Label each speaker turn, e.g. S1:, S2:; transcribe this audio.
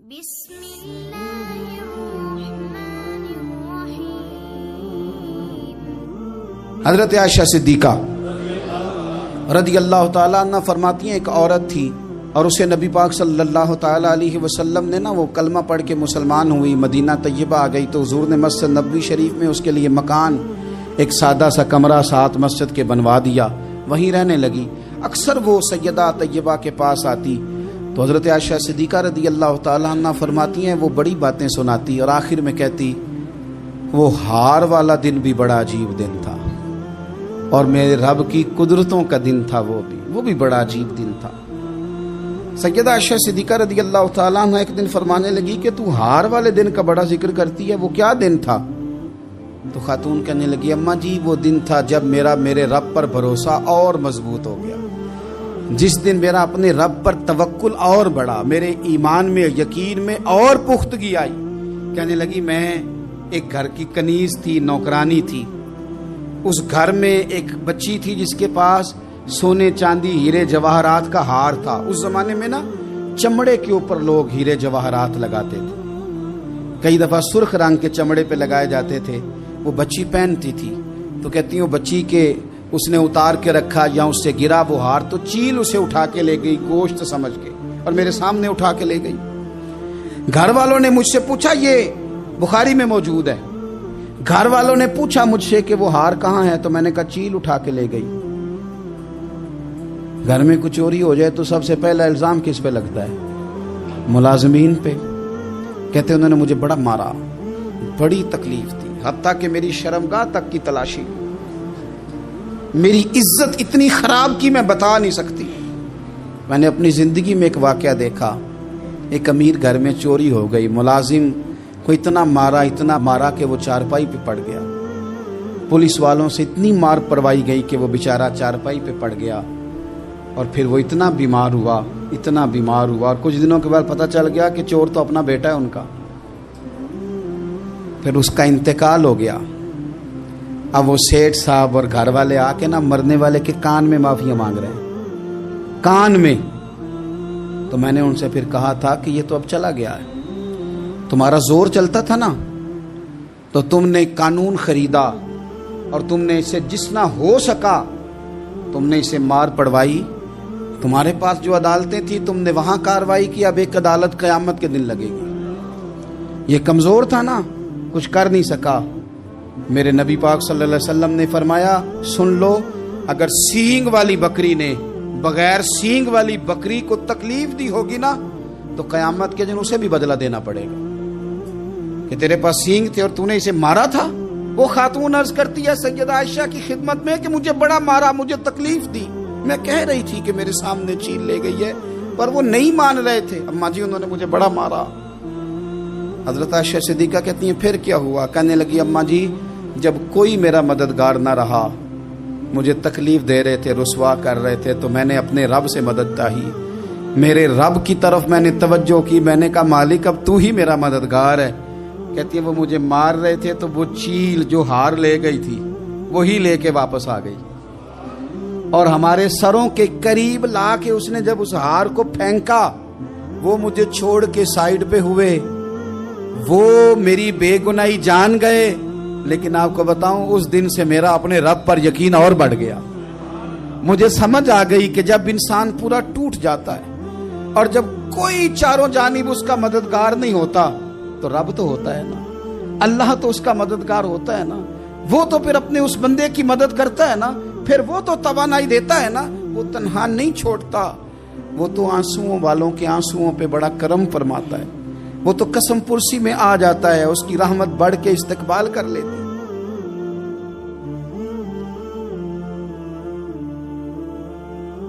S1: بسم اللہ الرحمن الرحیم۔
S2: حضرت عائشہ صدیقہ رضی اللہ تعالیٰ عنہ فرماتی ہیں ایک عورت تھی اور اسے نبی پاک صلی اللہ تعالیٰ علیہ وسلم نے وہ کلمہ پڑھ کے مسلمان ہوئی، مدینہ طیبہ آ گئی تو حضور نے مسجد نبوی شریف میں اس کے لیے مکان، ایک سادہ سا کمرہ ساتھ مسجد کے بنوا دیا، وہیں رہنے لگی۔ اکثر وہ سیدہ طیبہ کے پاس آتی تو حضرت عائشہ صدیقہ رضی اللہ تعالیٰ عنہ فرماتی ہیں وہ بڑی باتیں سناتی اور آخر میں کہتی وہ ہار والا دن بھی بڑا عجیب دن تھا اور میرے رب کی قدرتوں کا دن تھا، وہ بھی بڑا عجیب دن تھا۔ سیدہ عائشہ صدیقہ رضی اللہ تعالیٰ عنہ ایک دن فرمانے لگی کہ تو ہار والے دن کا بڑا ذکر کرتی ہے، وہ کیا دن تھا؟ تو خاتون کہنے لگی اماں جی وہ دن تھا جب میرے رب پر بھروسہ اور مضبوط ہو گیا، جس دن میرا اپنے رب پر توکل اور بڑھا، میرے ایمان میں یقین میں اور پختگی آئی۔ کہنے لگی میں ایک گھر کی کنیز تھی، نوکرانی تھی، اس گھر میں ایک بچی تھی جس کے پاس سونے چاندی ہیرے جواہرات کا ہار تھا۔ اس زمانے میں چمڑے کے اوپر لوگ ہیرے جواہرات لگاتے تھے، کئی دفعہ سرخ رنگ کے چمڑے پہ لگائے جاتے تھے، وہ بچی پہنتی تھی تو کہتی ہوں بچی کے اس نے اتار کے رکھا یا اس سے گرا وہ ہار تو چیل اسے اٹھا کے لے گئی گوشت سمجھ کے اور میرے سامنے اٹھا کے لے گئی۔ گھر والوں نے مجھ سے پوچھا، یہ بخاری میں موجود ہے، گھر والوں نے پوچھا مجھ سے کہ وہ ہار کہاں ہے تو میں نے کہا چیل اٹھا کے لے گئی۔ گھر میں کچھ چوری ہو جائے تو سب سے پہلا الزام کس پہ لگتا ہے؟ ملازمین پہ۔ کہتے انہوں نے مجھے بڑا مارا، بڑی تکلیف تھی، حتیٰ کہ میری شرمگاہ تک کی تلاشی، میری عزت اتنی خراب کی میں بتا نہیں سکتی۔ میں نے اپنی زندگی میں ایک واقعہ دیکھا، ایک امیر گھر میں چوری ہو گئی، ملازم کو اتنا مارا کہ وہ چارپائی پہ پڑ گیا، پولیس والوں سے اتنی مار پروائی گئی کہ وہ بیچارہ چارپائی پہ پڑ گیا اور پھر وہ اتنا بیمار ہوا اور کچھ دنوں کے بعد پتہ چل گیا کہ چور تو اپنا بیٹا ہے ان کا، پھر اس کا انتقال ہو گیا۔ اب وہ سیٹھ صاحب اور گھر والے آ کے مرنے والے کے کان میں معافیاں مانگ رہے ہیں، کان میں۔ تو میں نے ان سے پھر کہا تھا کہ یہ تو اب چلا گیا ہے، تمہارا زور چلتا تھا تو تم نے قانون خریدا اور تم نے اسے جتنا ہو سکا تم نے اسے مار پڑوائی، تمہارے پاس جو عدالتیں تھی تم نے وہاں کاروائی کی، اب ایک عدالت قیامت کے دن لگے گی۔ یہ کمزور تھا کچھ کر نہیں سکا۔ میرے نبی پاک صلی اللہ علیہ وسلم نے فرمایا سن لو، اگر سینگ والی بکری نے بغیر سینگ والی بکری کو تکلیف دی ہوگی تو قیامت کے دن اسے بھی بدلہ دینا پڑے گا کہ تیرے پاس سینگ تھے اور تو نے اسے مارا تھا۔ وہ خاتون عرض کرتی ہے سیدہ عائشہ کی خدمت میں کہ مجھے بڑا مارا، مجھے تکلیف دی، میں کہہ رہی تھی کہ میرے سامنے چیل لے گئی ہے پر وہ نہیں مان رہے تھے، اماں جی انہوں نے مجھے بڑا مارا۔ حضرت عائشہ صدیقہ کہتی ہیں پھر کیا ہوا؟ کہنے لگی اماں جی جب کوئی میرا مددگار نہ رہا، مجھے تکلیف دے رہے تھے، رسوا کر رہے تھے، تو میں نے اپنے رب سے مدد چاہی، میرے رب کی طرف میں نے توجہ کی، میں نے کہا مالک اب تو ہی میرا مددگار ہے۔ کہتی ہے وہ مجھے مار رہے تھے تو وہ چیل جو ہار لے گئی تھی وہی لے کے واپس آ گئی اور ہمارے سروں کے قریب لا کے اس نے جب اس ہار کو پھینکا وہ مجھے چھوڑ کے سائیڈ پہ ہوئے، وہ میری بے گناہی جان گئے، لیکن آپ کو بتاؤں اس دن سے میرا اپنے رب پر یقین اور بڑھ گیا۔ مجھے سمجھ آ گئی کہ جب انسان پورا ٹوٹ جاتا ہے اور جب کوئی چاروں جانب اس کا مددگار نہیں ہوتا تو رب تو ہوتا ہے اللہ تو اس کا مددگار ہوتا ہے وہ تو پھر اپنے اس بندے کی مدد کرتا ہے پھر وہ تو توانائی دیتا ہے وہ تنہا نہیں چھوڑتا، وہ تو آنسوؤں والوں کے آنسوؤں پہ بڑا کرم فرماتا ہے، وہ تو قسم پرسی میں آ جاتا ہے، اس کی رحمت بڑھ کے استقبال کر لیتی۔